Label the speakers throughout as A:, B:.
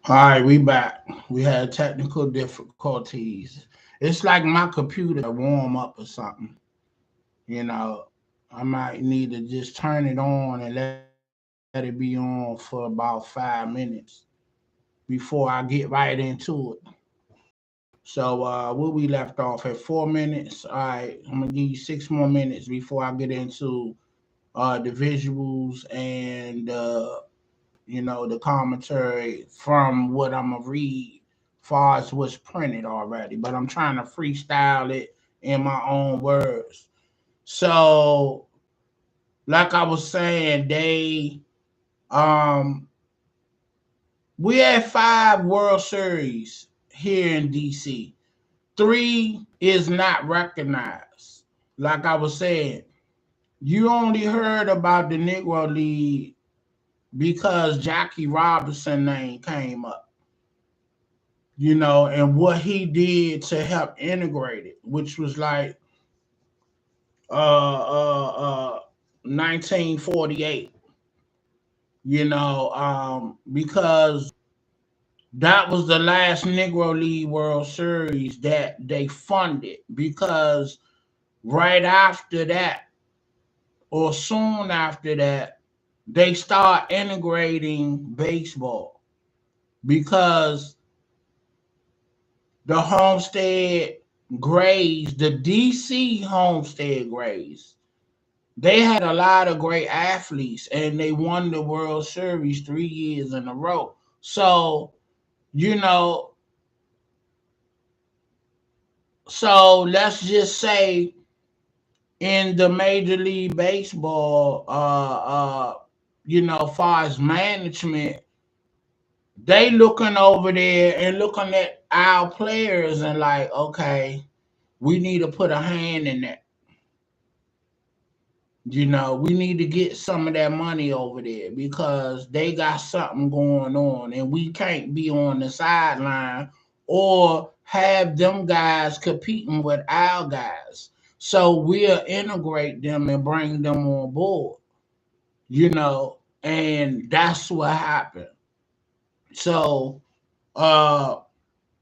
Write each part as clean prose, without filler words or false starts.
A: All right, we back. We had technical difficulties. It's like my computer warm up or something. You know, I might need to just turn it on and let it be on for about 5 minutes before I get right into it. So where we left off at 4 minutes. All right, I'm gonna give you 6 more minutes before I get into the visuals and the commentary from what I'm gonna read, far as what's printed already. But I'm trying to freestyle it in my own words. So, like I was saying, um we had 5 World Series here in DC. Three is not recognized. Like I was saying, you only heard about the Negro League because Jackie Robinson name came up, and what he did to help integrate it, which was like uh 1948, because that was the last Negro League World Series that they funded, because right after that, or soon after that, they start integrating baseball, because the Homestead Grays, the DC Homestead Grays, they had a lot of great athletes and they won the World Series 3 years in a row. So, you know, so let's just say in the Major League Baseball, far as management, they looking over there and looking at our players and like, okay, we need to put a hand in that. We need to get some of that money over there because they got something going on and we can't be on the sideline or have them guys competing with our guys. So we'll integrate them and bring them on board, and that's what happened. So uh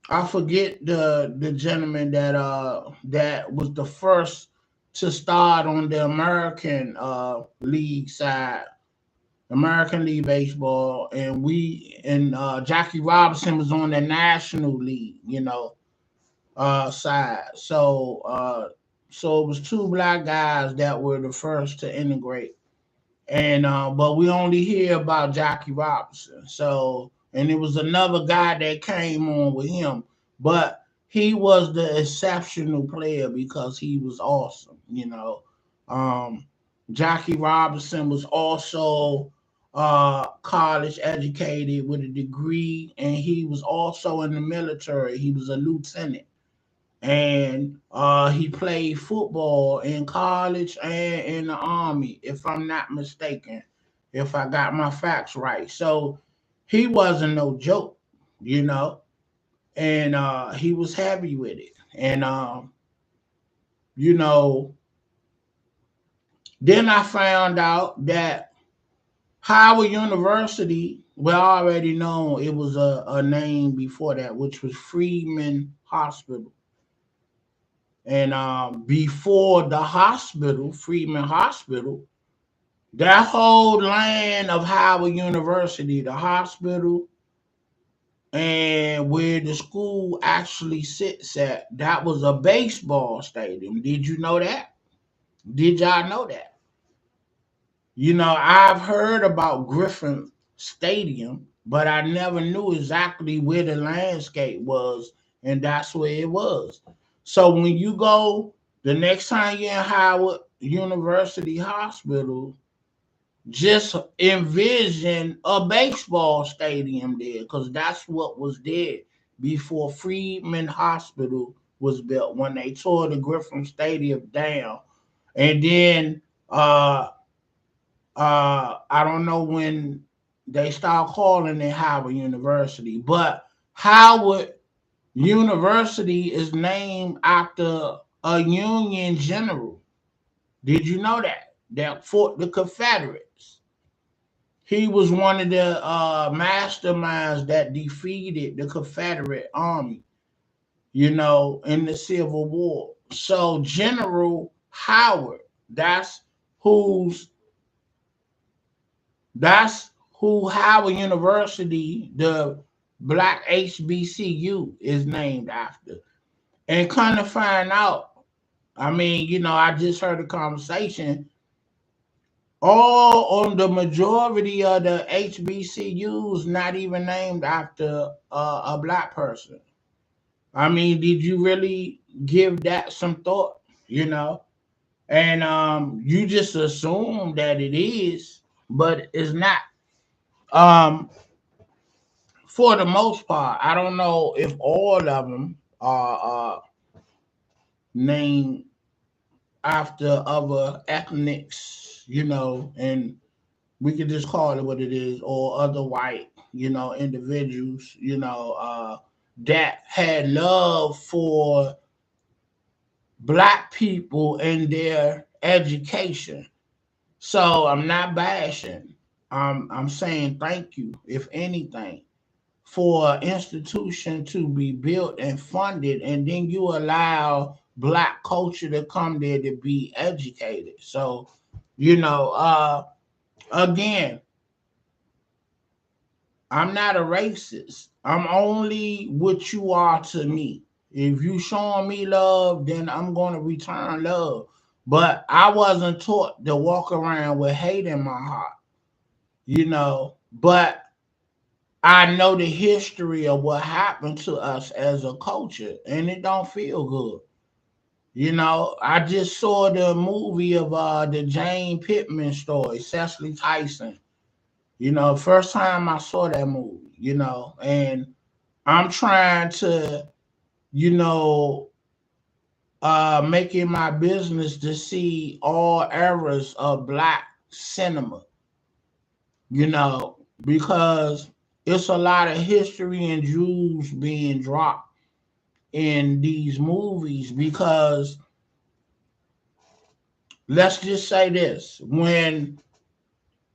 A: I forget the gentleman that was the first to start on the American league side, American League Baseball, and Jackie Robinson was on the National League, side. So it was two black guys that were the first to integrate, and but we only hear about Jackie Robinson. So, and it was another guy that came on with him, but he was the exceptional player because he was awesome. um, Jackie Robinson was also college educated with a degree, and he was also in the military. He was a lieutenant, and he played football in college and in the army, if I'm not mistaken, if I got my facts right. So he wasn't no joke, you know, and he was happy with it. And you know, then I found out that Howard University, well, I already know it was a name before that, which was Freeman Hospital. And before the hospital, Freeman Hospital, that whole land of Howard University, the hospital, and where the school actually sits at, that was a baseball stadium. Did you know that? Did y'all know that? I've heard about Griffin Stadium, but I never knew exactly where the landscape was, and that's where it was. So when you go the next time you're in Howard University Hospital, just envision a baseball stadium there, because that's what was there before Freeman Hospital was built, when they tore the Griffin Stadium down. And then I don't know when they start calling it Howard University, but Howard University is named after a Union general. Did you know that? That fought the Confederates. He was one of the masterminds that defeated the Confederate Army, in the Civil War. So General Howard, that's who's that's who Howard University, the Black HBCU, is named after. And kind of find out, I mean, I just heard a conversation. All on the majority of the HBCUs not even named after a black person. I mean, did you really give that some thought? You know, and you just assume that it is, but it's not. Um, for the most part, I don't know if all of them are named after other ethnics, and we could just call it what it is, or other white, individuals, that had love for black people and their education. So I'm not bashing. I'm saying thank you, if anything, for an institution to be built and funded, and then you allow black culture to come there to be educated. So, again, I'm not a racist. I'm only what you are to me. If you showing me love, then I'm going to return love. But I wasn't taught to walk around with hate in my heart, But I know the history of what happened to us as a culture, and it don't feel good. I just saw the movie of the Jane Pittman story, Cecily Tyson. First time I saw that movie, and I'm trying to, you know, make it my business to see all eras of black cinema, because it's a lot of history and jewels being dropped in these movies. Because let's just say this: when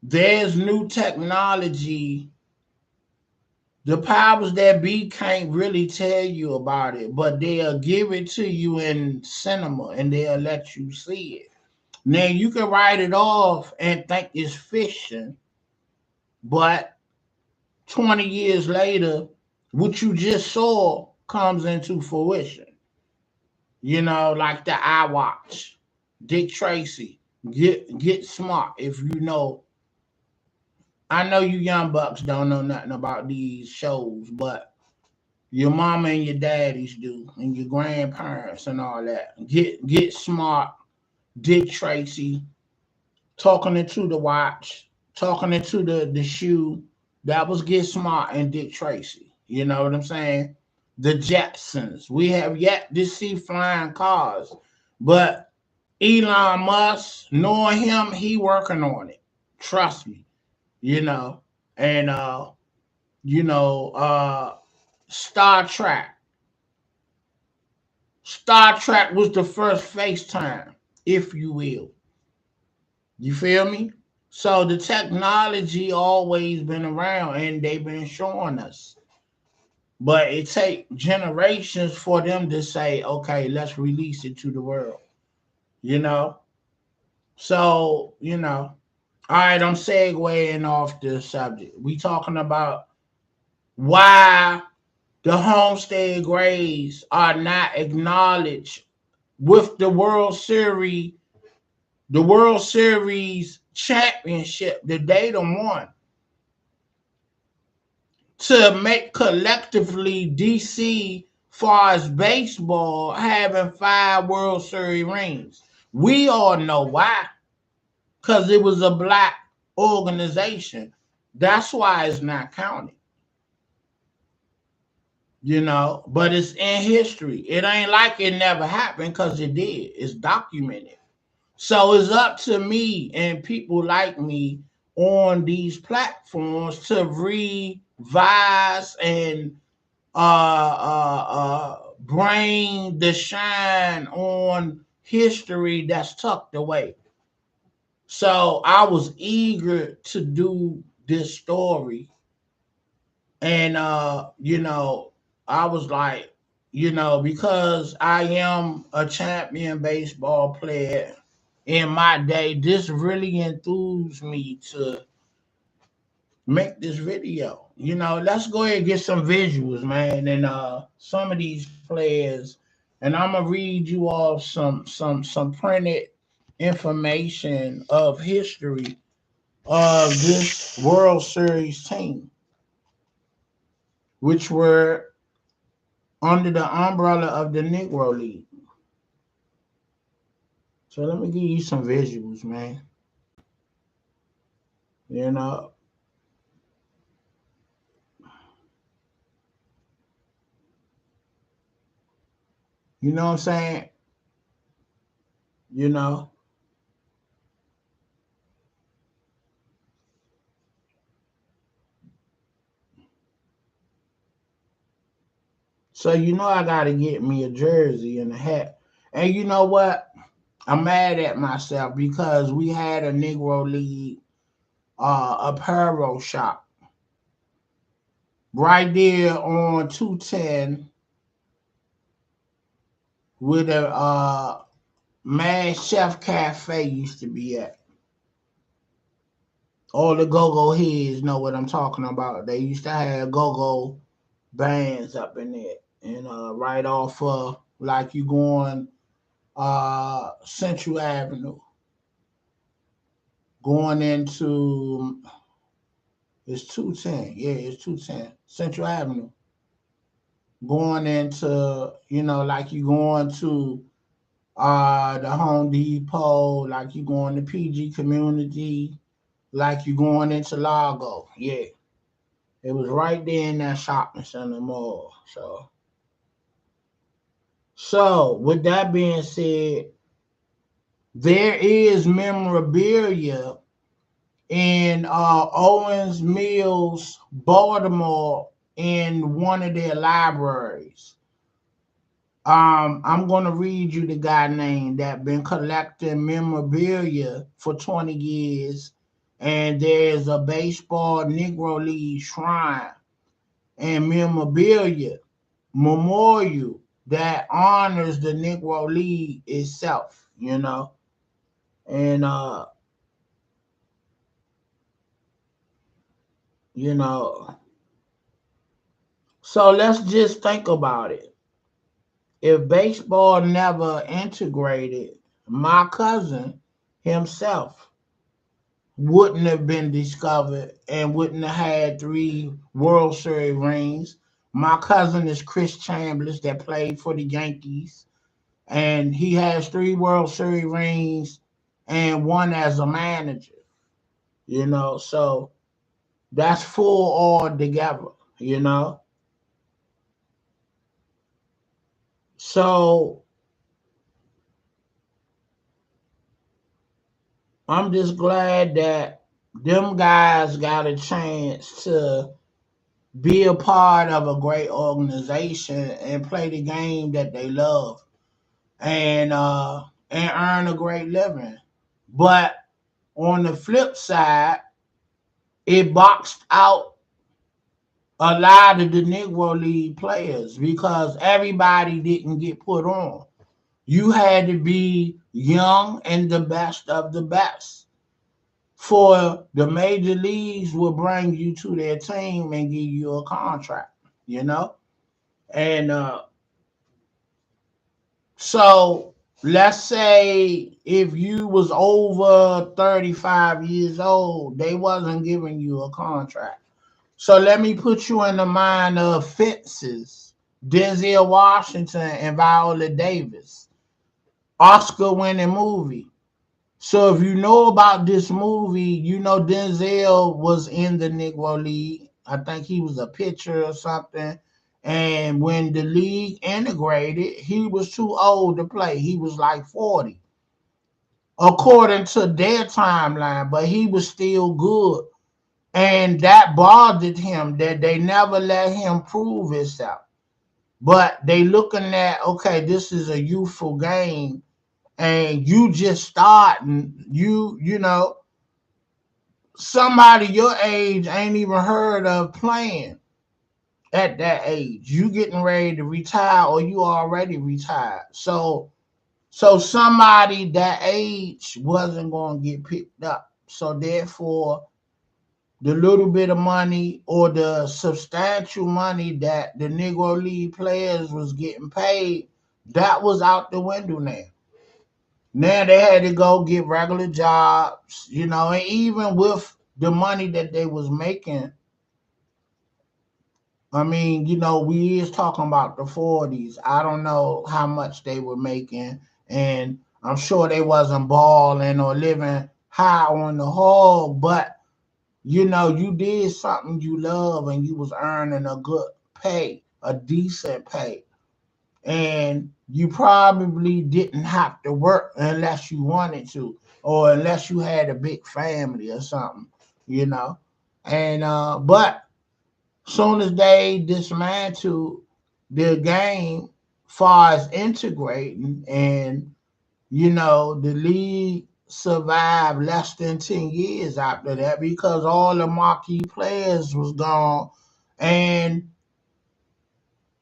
A: there's new technology, the powers that be can't really tell you about it, but they'll give it to you in cinema and they'll let you see it. Now you can write it off and think it's fiction, but 20 years later, what you just saw comes into fruition. Like the I Watch, Dick Tracy, get smart. If you know, I know you young bucks don't know nothing about these shows, but your mama and your daddies do, and your grandparents and all that. Get smart, Dick Tracy, talking into the watch, talking into the shoe. That was Get Smart and Dick Tracy. You know what I'm saying? The Jetsons. We have yet to see flying cars, but Elon Musk, knowing him, he working on it. Trust me. You know, and you know, uh, Star Trek. Star Trek was the first FaceTime, if you will. You feel me? So the technology always been around and they've been showing us. But it take generations for them to say, okay, let's release it to the world. You know? So, all right, I'm segueing off the subject. We talking about why the Homestead Grays are not acknowledged with the World Series championship that they done won, to make collectively DC, far as baseball, having 5 World Series rings. We all know why, because it was a black organization. That's why it's not counted, but it's in history. It ain't like it never happened, because it did. It's documented. So it's up to me and people like me on these platforms to revise and bring the shine on history that's tucked away. So I was eager to do this story, and I was like, because I am a champion baseball player in my day, this really enthused me to make this video. Let's go ahead and get some visuals, man, and some of these players, and I'm gonna read you off some printed information of history of this World Series team, which were under the umbrella of the Negro League. So let me give you some visuals, man. You know, what I'm saying? You know. So I gotta get me a jersey and a hat. And you know what? I'm mad at myself because we had a Negro League apparel shop right there on 210 with a Mad Chef Cafe used to be at. All the go-go heads know what I'm talking about. They used to have go-go bands up in there. And right off like you going Central Avenue, going into it's 210. Yeah, it's 210. Central Avenue. Going into, like you going to the Home Depot, like you going to PG Community, like you going into Largo. Yeah. It was right there in that shopping center mall. So with that being said, there is memorabilia in Owens Mills, Baltimore, in one of their libraries. I'm gonna read you the guy name that been collecting memorabilia for 20 years, and there's a baseball Negro League shrine and memorabilia memorial that honors the Negro League itself. And you know, so let's just think about it. If baseball never integrated, my cousin himself wouldn't have been discovered and wouldn't have had 3 World Series rings. My cousin is Chris Chambliss that played for the Yankees, and he has 3 World Series rings and one as a manager. So that's full all together. You know, so I'm just glad that them guys got a chance to be a part of a great organization and play the game that they love, and earn a great living. But on the flip side, it boxed out a lot of the Negro League players because everybody didn't get put on. You had to be young and the best of the best for the major leagues will bring you to their team and give you a contract, you know? And so let's say if you was over 35 years old, they wasn't giving you a contract. So let me put you in the mind of Fences, Denzel Washington and Viola Davis, Oscar winning movie. So if you know about this movie, Denzel was in the Negro League. I think he was a pitcher or something. And when the league integrated, he was too old to play. He was like 40, according to their timeline, but he was still good. And that bothered him that they never let him prove himself. But they looking at, okay, this is a youthful game and you just starting, somebody your age ain't even heard of playing at that age. You getting ready to retire or you already retired. So somebody that age wasn't going to get picked up. So therefore, the little bit of money or the substantial money that the Negro League players was getting paid, that was out the window now. Now they had to go get regular jobs, and even with the money that they was making, I mean, we is talking about the 40s. I don't know how much they were making, and I'm sure they wasn't balling or living high on the hog, but you did something you love and you was earning a good pay, a decent pay. And you probably didn't have to work unless you wanted to, or unless you had a big family or something, you know. And but soon as they dismantled the game, far as integrating, and the league survived less than 10 years after that because all the marquee players was gone, and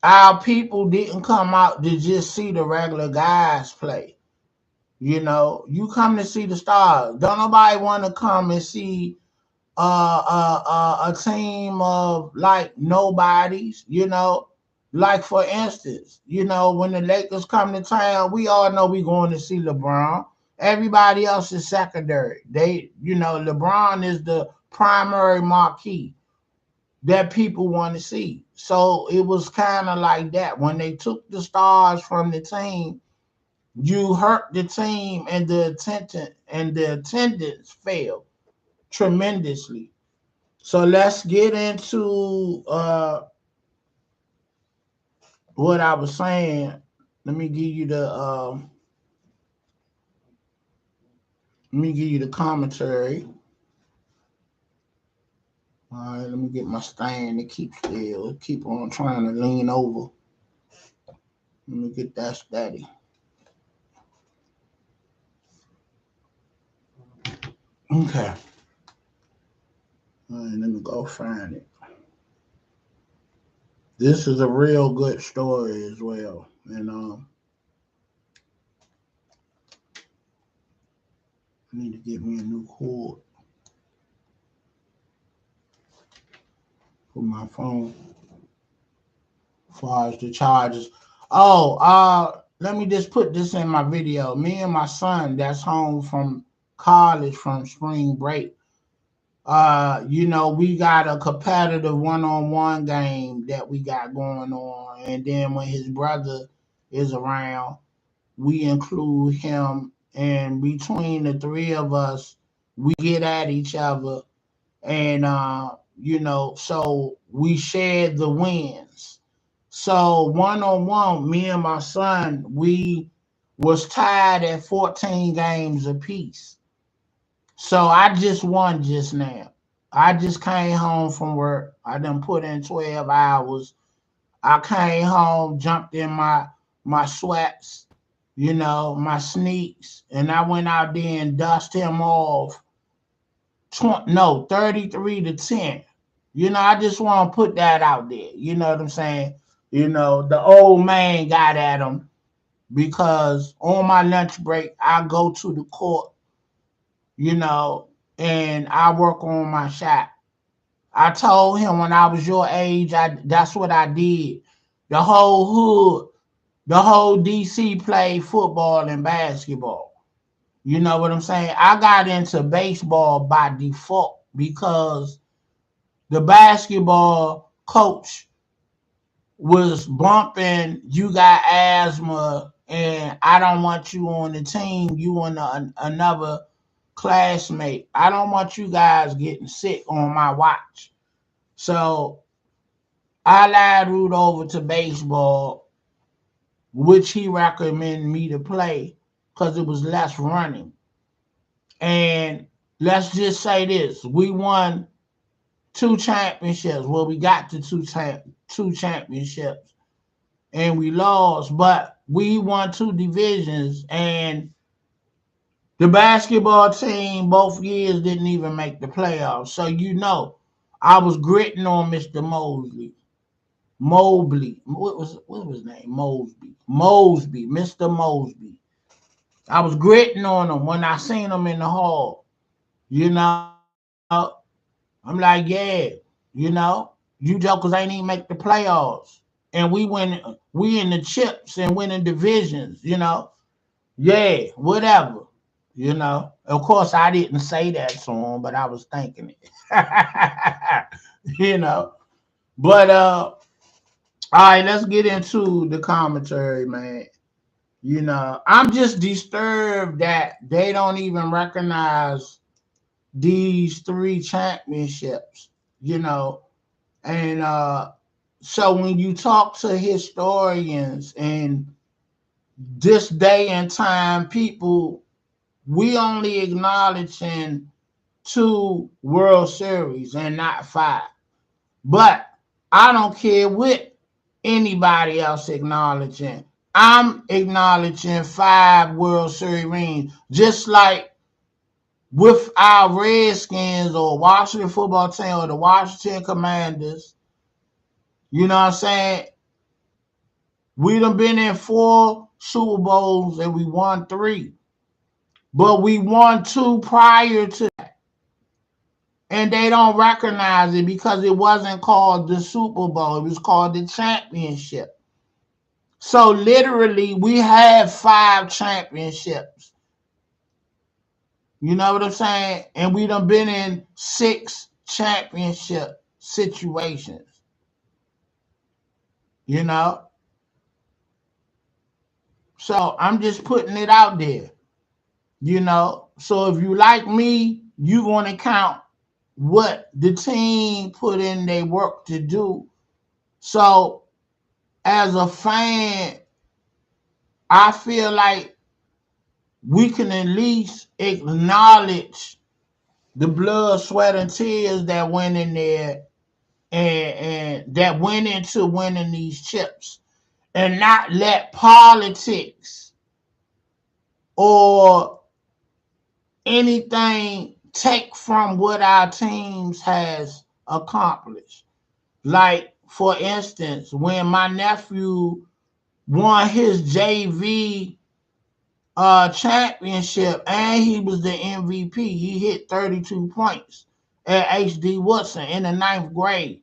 A: our people didn't come out to just see the regular guys play. You come to see the stars. Don't nobody want to come and see a team of like nobodies, like for instance, when the Lakers come to town, we all know we going to see LeBron. Everybody else is secondary. LeBron is the primary marquee that people want to see. So it was kind of like that. When they took the stars from the team, you hurt the team, and the attendance fell tremendously. So let's get into what I was saying. Let me give you the commentary. All right, let me get my stand to keep still. Keep on trying to lean over. Let me get that steady. Okay. All right, let me go find it. This is a real good story as well. And I need to get me a new cord for my phone as far as the charges. Oh, let me just put this in my video. Me and my son that's home from college from spring break. We got a competitive one-on-one game that we got going on. And then when his brother is around, we include him, and between the three of us, we get at each other, and so we share the wins. So one on one, me and my son, we was tied at 14 games apiece. So I just won just now. I just came home from work. I done put in 12 hours. I came home, jumped in my sweats, my sneaks, and I went out there and dusted him off 33-10. I just want to put that out there. You know what I'm saying? The old man got at him because on my lunch break, I go to the court, and I work on my shot. I told him when I was your age, that's what I did. The whole hood, the whole DC played football and basketball. You know what I'm saying? I got into baseball by default because the basketball coach was bumping, you got asthma, and I don't want you on the team, you and another classmate. I don't want you guys getting sick on my watch. So I lateraled over to baseball, which he recommended me to play because it was less running. And let's just say this: we won 2 championships. Well, we got to two championships, and we lost, but we won 2 divisions. And The basketball team both years didn't even make the playoffs. So I was gritting on Mr. Mobley. What was his name? Mosby. Mr. Mosby. I was gritting on him when I seen him in the hall. You know, I'm like, yeah, you jokers ain't even make the playoffs. And we in the chips and winning divisions. Yeah, whatever. Of course I didn't say that to him, but I was thinking it. you know. But all right, let's get into the commentary, man. I'm just disturbed that they don't even recognize these three championships, you know. And so when you talk to historians and this day and time people, we only acknowledging two World Series and not five. But I don't care what anybody else acknowledging. I'm acknowledging five World Series rings, just like with our Redskins or Washington football team or the Washington Commanders. You know what I'm saying? We done been in 4 Super Bowls and we won 3. But we won 2 prior to that. And they don't recognize it because it wasn't called the Super Bowl. It was called the championship. So literally, we have 5 championships. You know what I'm saying? And we done been in 6 championship situations. You know? So I'm just putting it out there. So if you like me, you want to count what the team put in their work to do. So as a fan, I feel like we can at least acknowledge the blood, sweat, and tears that went in there and that went into winning these chips, and not let politics or anything take from what our teams has accomplished. Like, for instance, when my nephew won his JV championship and he was the MVP, he hit 32 points at HD Woodson in the 9th grade.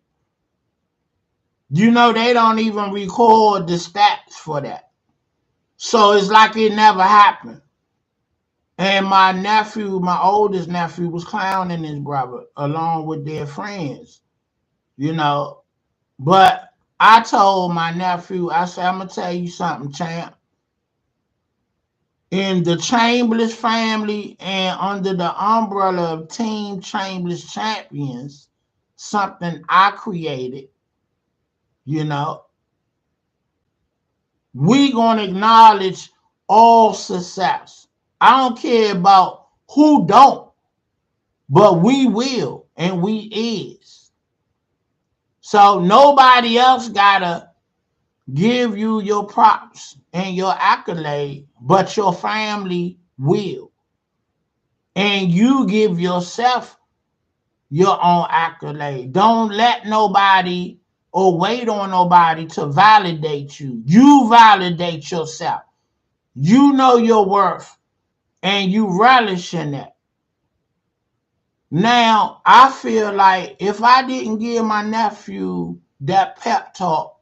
A: They don't even record the stats for that. So it's like it never happened. And my oldest nephew, was clowning his brother along with their friends, you know. But I told my nephew, I said, I'm going to tell you something, champ. In the Chambers family and under the umbrella of Team Chambers Champions, something I created, you know, we going to acknowledge all success. I don't care about who don't, but we will, and we is. So nobody else got to give you your props and your accolade, but your family will. And you give yourself your own accolade. Don't let nobody or wait on nobody to validate you. You validate yourself. You know your worth and you relish in that. Now, I feel like if I didn't give my nephew that pep talk,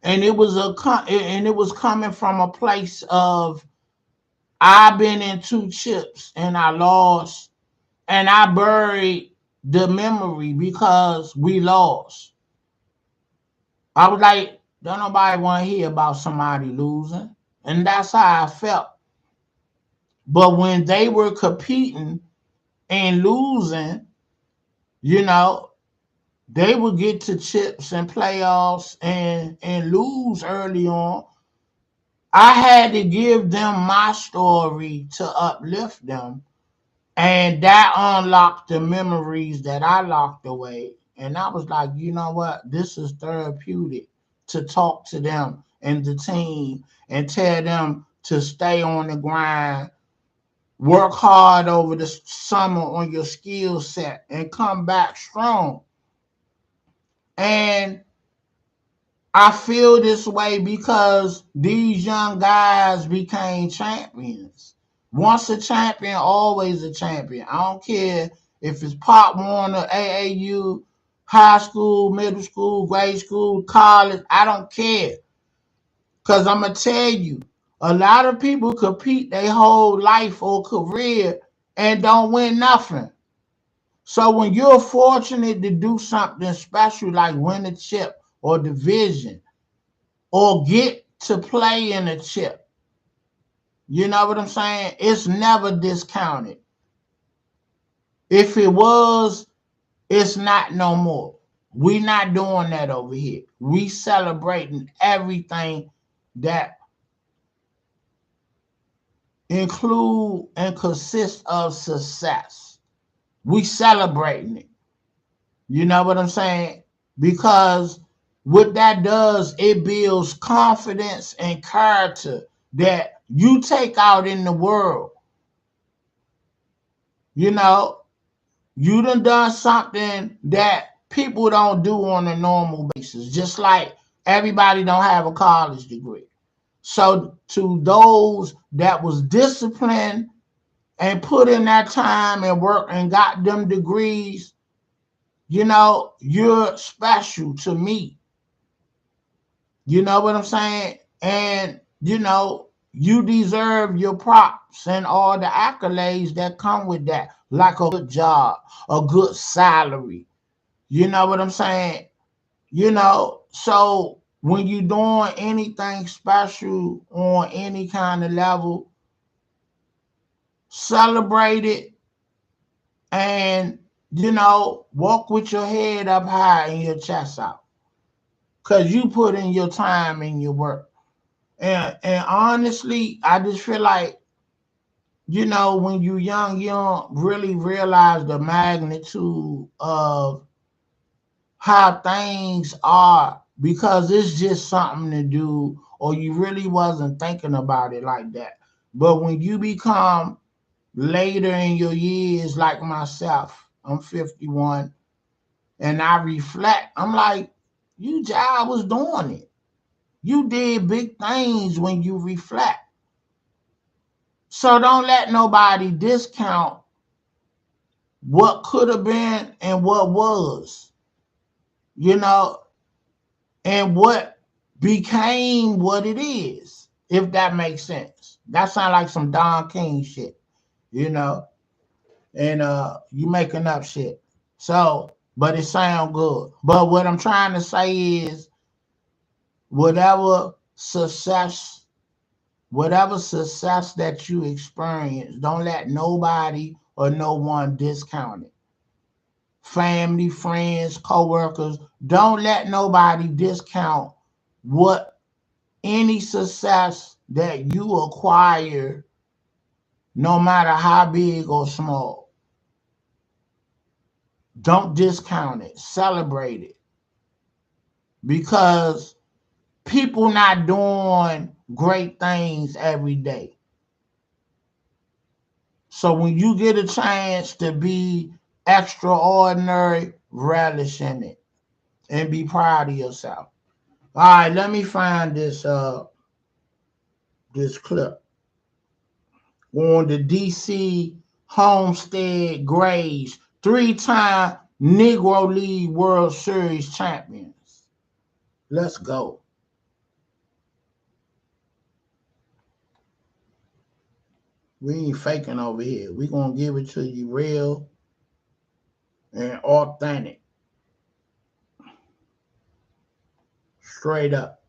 A: and it was coming from a place of, I've been in 2 chips and I lost, and I buried the memory because we lost. I was like, don't nobody want to hear about somebody losing. And that's how I felt. But when they were competing and losing, you know, they would get to chips and playoffs and lose early on. I had to give them my story to uplift them. And that unlocked the memories that I locked away. And I was like, you know what? This is therapeutic to talk to them and the team and tell them to stay on the grind work hard over the summer on your skill set and come back strong. And I feel this way because these young guys became champions. Once a champion, always a champion. I don't care if it's Pop Warner, AAU, high school, middle school, grade school, college. I don't care. Because I'm going to tell you, a lot of people compete their whole life or career and don't win nothing. So when you're fortunate to do something special like win a chip or division or get to play in a chip, you know what I'm saying? It's never discounted. If it was, it's not no more. We not doing that over here. We celebrating everything that include and consist of success. We celebrating it. You know what I'm saying? Because what that does, it builds confidence and character that you take out in the world. You know, you done something that people don't do on a normal basis, just like everybody don't have a college degree. So to those that was disciplined and put in that time and work and got them degrees, you know, you're special to me. You know what I'm saying? And, you know, you deserve your props and all the accolades that come with that, like a good job, a good salary. You know what I'm saying? You know, so when you're doing anything special on any kind of level, celebrate it and, you know, walk with your head up high and your chest out. Because you put in your time and your work. And honestly, I just feel like, you know, when you're young, you don't really realize the magnitude of how things are because it's just something to do or you really wasn't thinking about it like that. But when you become later in your years, like myself, I'm 51, and I reflect, I'm like, you just was doing it. You did big things when you reflect. So don't let nobody discount what could have been and what was, you know, and what became what it is, if that makes sense. That sounds like some Don King shit, you know, and you making up shit. So, but it sound good. But what I'm trying to say is whatever success whatever success that you experience, don't let nobody or no one discount it. Family, friends, co-workers, don't let nobody discount what any success that you acquire, no matter how big or small. Don't discount it. Celebrate it. Because people not doing great things every day. So when you get a chance to be extraordinary, relish in it and be proud of yourself. All right, let me find this clip on the DC Homestead Grays, 3-time Negro League World Series champions. Let's go. We ain't faking over here. We gonna give it to you real and authentic, straight up.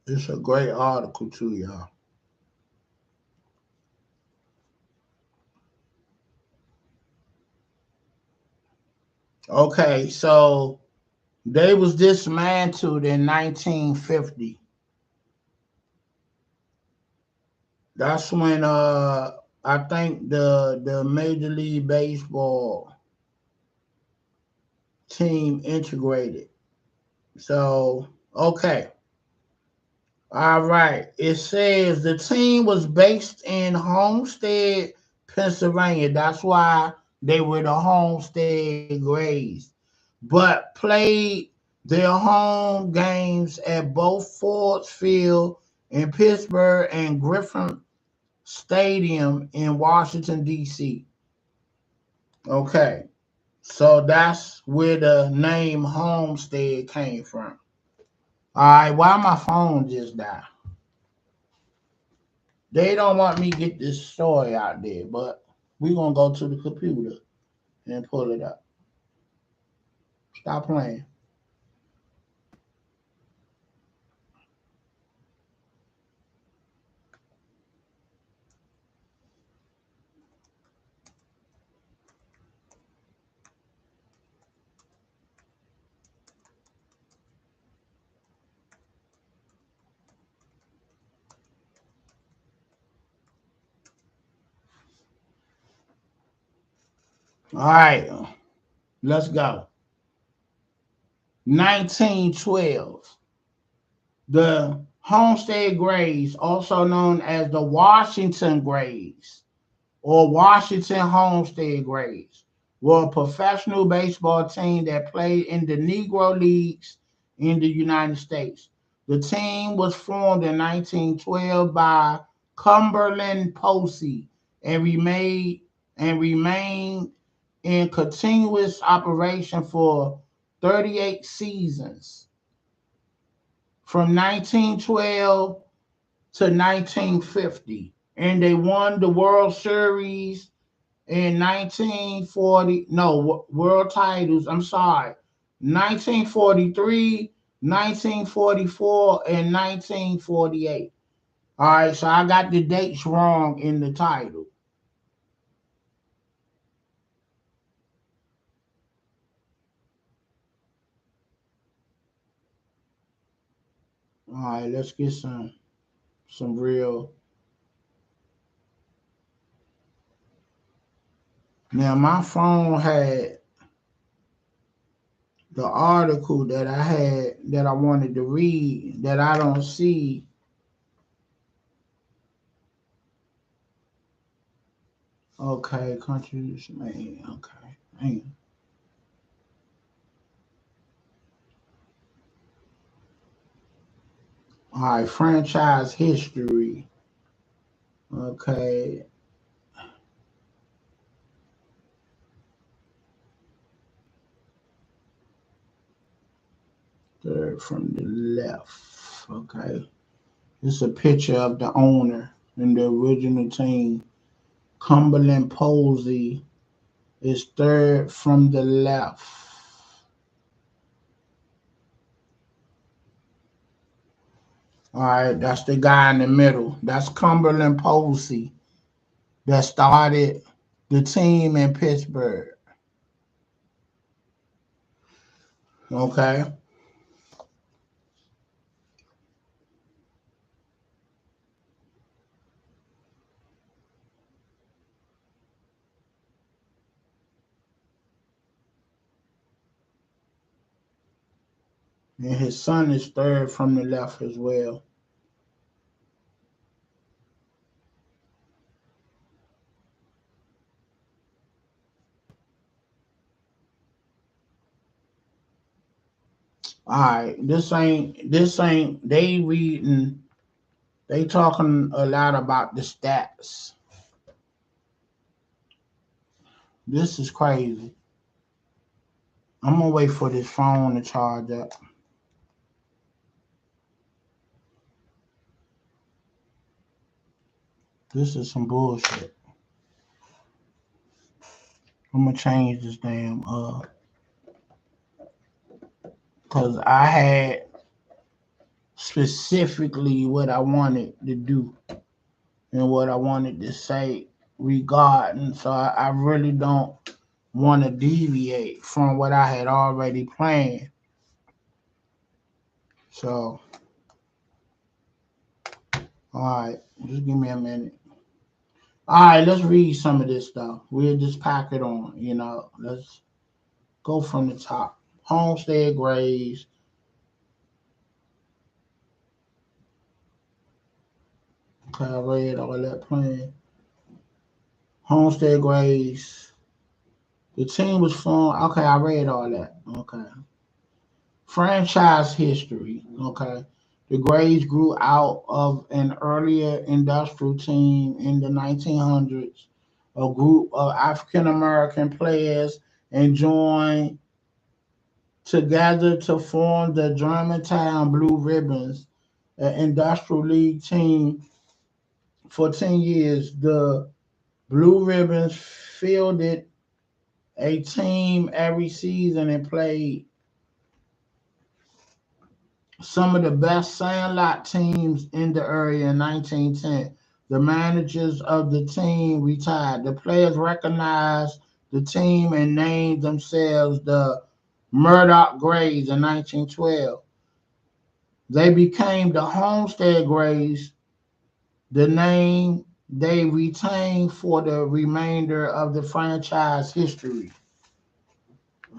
A: It's a great article too, y'all. Okay, so they was dismantled in 1950. That's when I think the Major League Baseball team integrated. So okay. All right. It says the team was based in Homestead, Pennsylvania. That's why they were the Homestead Grays. But played their home games at both Ford Field in Pittsburgh and Griffin Stadium in Washington, D.C. Okay. So that's where the name Homestead came from. All right. Why my phone just died? They don't want me to get this story out there, but we're going to go to the computer and pull it up. Stop playing. All right, let's go. 1912. The Homestead Grays, also known as the Washington Grays or Washington Homestead Grays, were a professional baseball team that played in the Negro Leagues in the United States. The team was formed in 1912 by Cumberland Posey and remained in continuous operation for 38 seasons from 1912 to 1950, and they won the World Series in 1940. No, world titles. I'm sorry, 1943, 1944, and 1948. All right, so I got the dates wrong in the title. All right, let's get some real. Now my phone had the article that I had that I wanted to read that I don't see. Okay, countries, man. Okay, man. All right, franchise history. Okay, third from the left. Okay, it's a picture of the owner and the original team. Cumberland Posey is third from the left. All right, that's the guy in the middle. That's Cumberland Posey that started the team in Pittsburgh. Okay, and his son is third from the left as well. All right, this ain't they reading. They talking a lot about the stats. This is crazy. I'm gonna wait for this phone to charge up. This is some bullshit. I'm gonna change this damn because I had specifically what I wanted to do and what I wanted to say regarding. So I really don't want to deviate from what I had already planned. So all right, just give me a minute. All right, let's read some of this stuff. We'll just pack it on. Let's go from the top. Homestead Grays. Okay, I read all that plan. Homestead Grays. The team was formed. Okay, I read all that. Okay. Franchise history. Okay. The Grays grew out of an earlier industrial team in the 1900s, a group of African American players, and joined together to form the Germantown Blue Ribbons, an industrial league team. For 10 years, the Blue Ribbons fielded a team every season and played some of the best sandlot teams in the area in 1910. The managers of the team retired. The players recognized the team and named themselves the Murdoch Grays in 1912. They became the Homestead Grays, the name they retained for the remainder of the franchise history.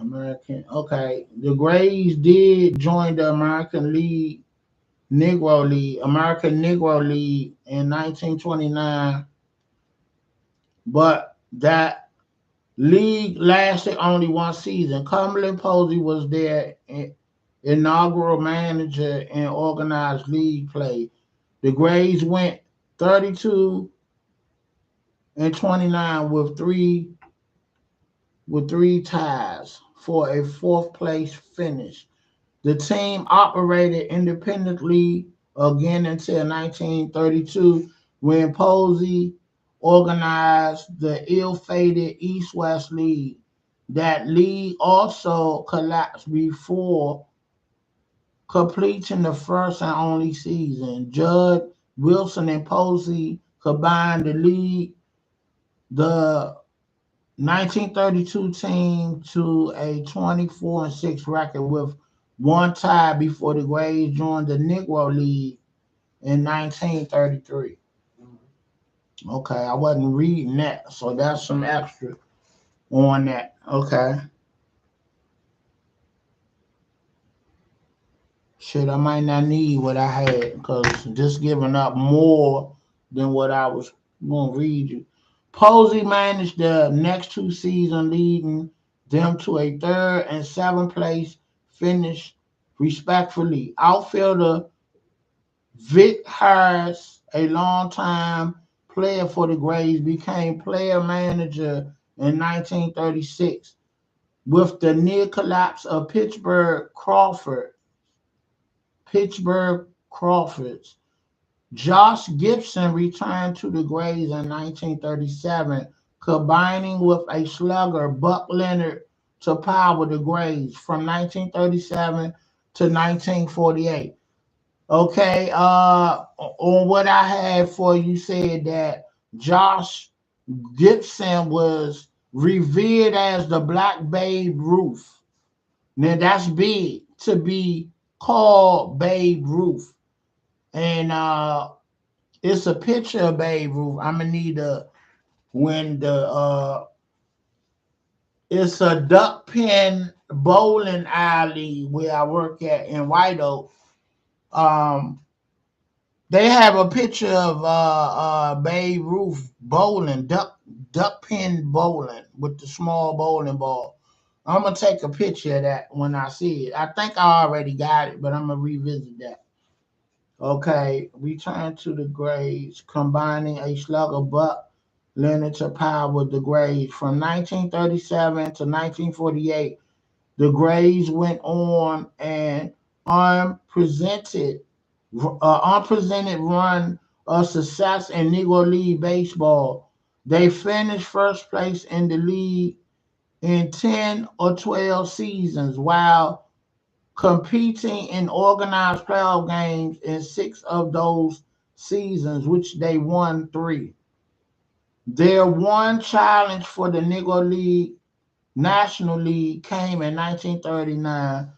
A: American, okay. The Grays did join the American Negro League in 1929, but that league lasted only one season. Cumberland Posey was their inaugural manager in organized league play. The Grays went 32 and 29 with three ties for a fourth place finish. The team operated independently again until 1932 when Posey organized the ill-fated East-West League. That league also collapsed before completing the first and only season. Judd, Wilson, and Posey combined the league, the 1932 team, to a 24-6 record with one tie before the Grays joined the Negro League in 1933. Okay, I wasn't reading that, so that's some extra on that. Okay. Shit, I might not need what I had because just giving up more than what I was going to read you. Posey managed the next two seasons, leading them to a third and seventh place finish, respectfully. Outfielder Vic Harris, a longtime player for the Grays, became player manager in 1936 with the near collapse of Pittsburgh Crawfords. Josh Gibson returned to the Grays in 1937, combining with a slugger, Buck Leonard, to power the Grays from 1937 to 1948. Okay, on what I had for you, said that Josh Gibson was revered as the Black Babe Ruth. Now that's big to be called Babe Ruth. And it's a picture of Babe Ruth. I'm gonna need when the it's a duck pin bowling alley where I work at in White Oak. Um, they have a picture of Babe Ruth bowling, duck pin bowling with the small bowling ball. I'm gonna take a picture of that when I see it. I think I already got it, but I'm gonna revisit that. Okay, return to the Grays, combining a slugger Buck Leonard to power with the Grays. From 1937 to 1948, the Grays went on an unprecedented, unprecedented run of success in Negro League baseball. They finished first place in the league in 10 or 12 seasons, while competing in organized playoff games in six of those seasons, which they won three. Their one challenge for the Negro League National League came in 1939,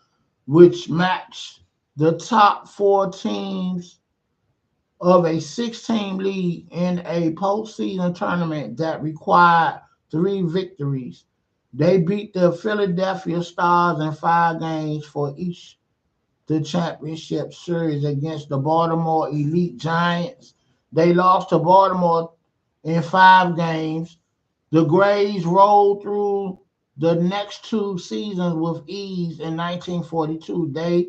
A: which matched the top four teams of a 16 league in a postseason tournament that required 3 victories. They beat the Philadelphia Stars in 5 games for each the championship series against the Baltimore Elite Giants. They lost to Baltimore in 5 games. The Grays rolled through the next 2 seasons with ease. In 1942, they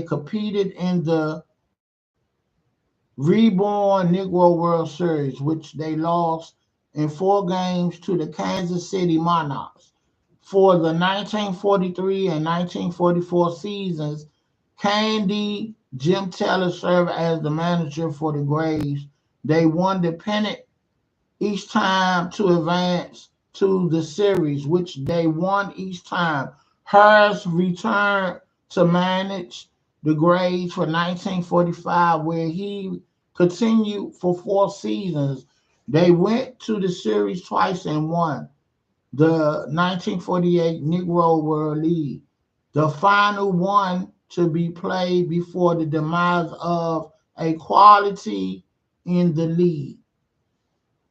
A: competed in the reborn Negro World Series, which they lost in 4 games to the Kansas City Monarchs. For the 1943 and 1944 seasons, Candy Jim Taylor served as the manager for the Grays. They won the pennant each time to advance to the series, which they won each time. Harris returned to manage the Grays for 1945, where he continued for 4 seasons. They went to the series twice and won the 1948 Negro World League, the final one to be played before the demise of equality in the league.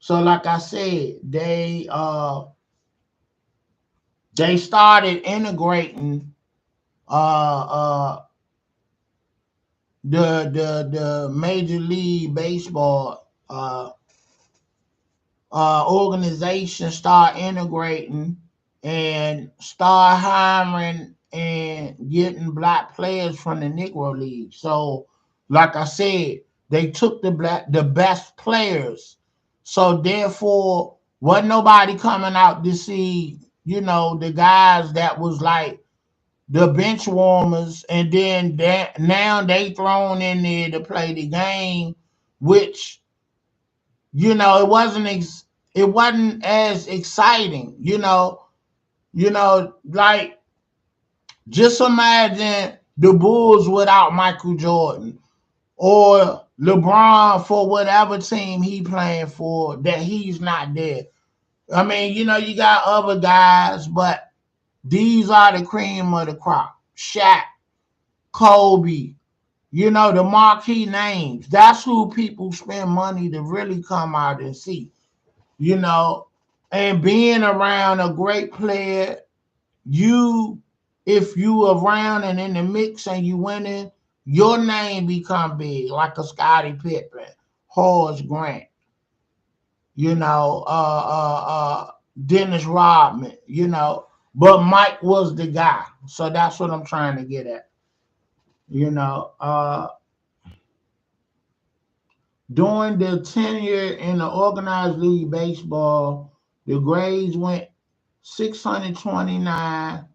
A: So, like I said, they started integrating uh, uh, the Major League Baseball organization, start integrating and start hiring and getting black players from the Negro League. So, like I said, they took the best players. So therefore, wasn't nobody coming out to see, the guys that was like the bench warmers, and then now they thrown in there to play the game, which it wasn't as exciting, like just imagine the Bulls without Michael Jordan, or LeBron for whatever team he playing for, that he's not there. I mean, you got other guys, but these are the cream of the crop. Shaq, Kobe, the marquee names. That's who people spend money to really come out and see. you know, and being around a great player, you if you around and in the mix and you winning, your name become big, like a Scottie Pippen, Horace Grant, you know, Dennis Rodman, But Mike was the guy. So that's what I'm trying to get at. You know, during the tenure in the organized league baseball, the Grays went 629.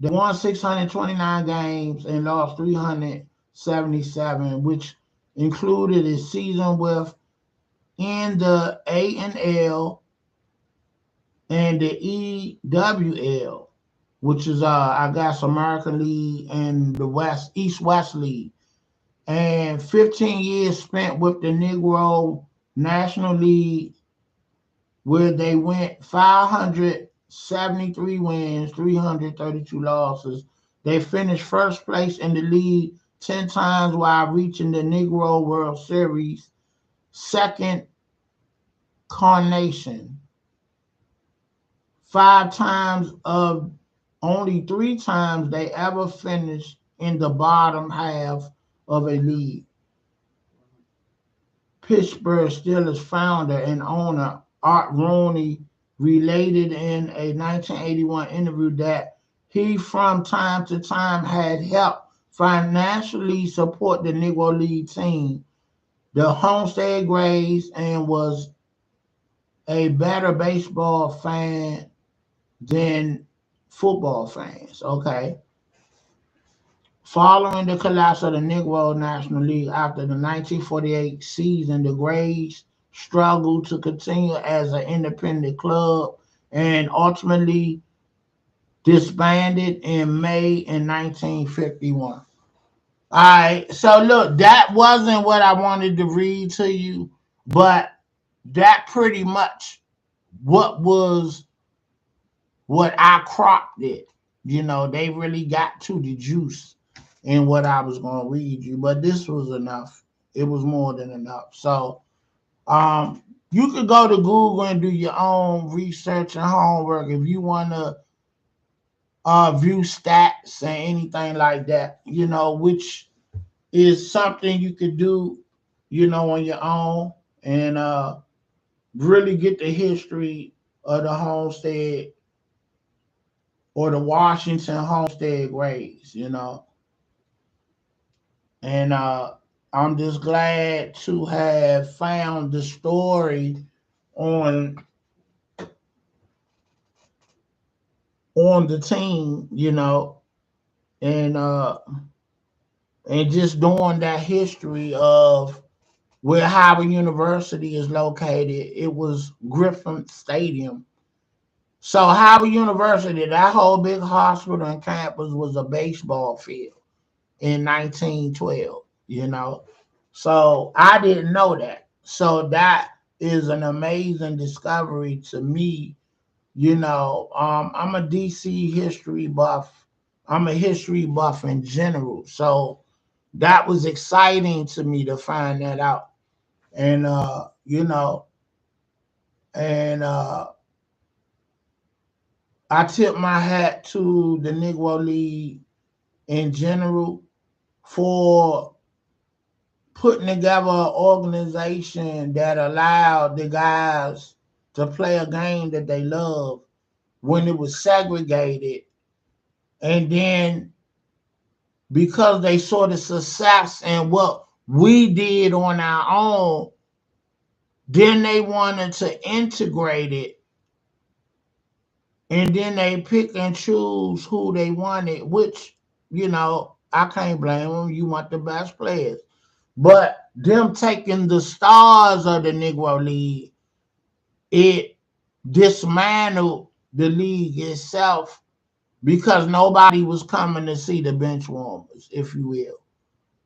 A: They won 629 games and lost 377, which included a season with in the A&L and the EWL, which is I guess American League and the East West League, and 15 years spent with the Negro National League, where they went 573 wins, 332 losses. They finished first place in the league 10 times while reaching the Negro World Series, second carnation. 5 times of only 3 times they ever finished in the bottom half of a league. Pittsburgh Steelers founder and owner Art Rooney related in a 1981 interview that he from time to time had helped financially support the Negro League team, the Homestead Grays, and was a better baseball fan than football fans. Okay. Following the collapse of the Negro National League after the 1948 season, the Grays struggled to continue as an independent club and ultimately disbanded in May in 1951. All right, so look, that wasn't what I wanted to read to you, but that pretty much what I cropped it. They really got to the juice. in what I was going to read you, but this was enough. It was more than enough. So, you could go to Google and do your own research and homework if you want to view stats and anything like that, which is something you could do, on your own and really get the history of the Homestead or the Washington Homestead graves. And I'm just glad to have found the story on the team, and just doing that history of where Howard University is located. It was Griffin Stadium. So Howard University, that whole big hospital and campus was a baseball field in 1912. So I didn't know that. So that is an amazing discovery to me. I'm a DC history buff. I'm a history buff in general. So that was exciting to me to find that out. And and I tip my hat to the Negro League in general for putting together an organization that allowed the guys to play a game that they love when it was segregated. And then because they saw the success and what we did on our own, then they wanted to integrate it. And then they pick and choose who they wanted, which, I can't blame them. You want the best players. But them taking the stars of the Negro League, it dismantled the league itself because nobody was coming to see the bench warmers, if you will,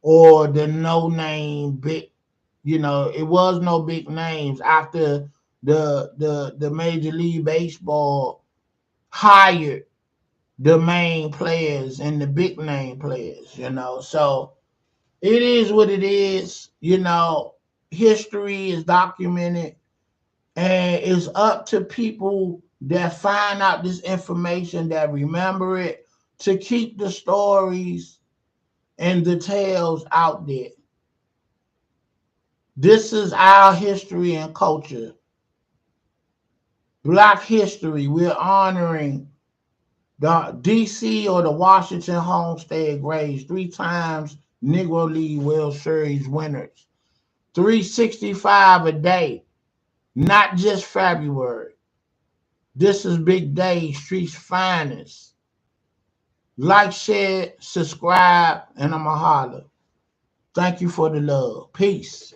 A: or the no name big. It was no big names after the Major League Baseball hired the main players and the big name players. So it is what it is. History is documented, and it's up to people that find out this information, that remember it, to keep the stories and the tales out there. This is our history and culture. Black history. We're honoring the DC or the Washington Homestead graves, 3 times Negro League World Series winners, 365 a day, not just February. This is Big Day, Street's finest. Like, share, subscribe, and I'm a holler. Thank you for the love. Peace.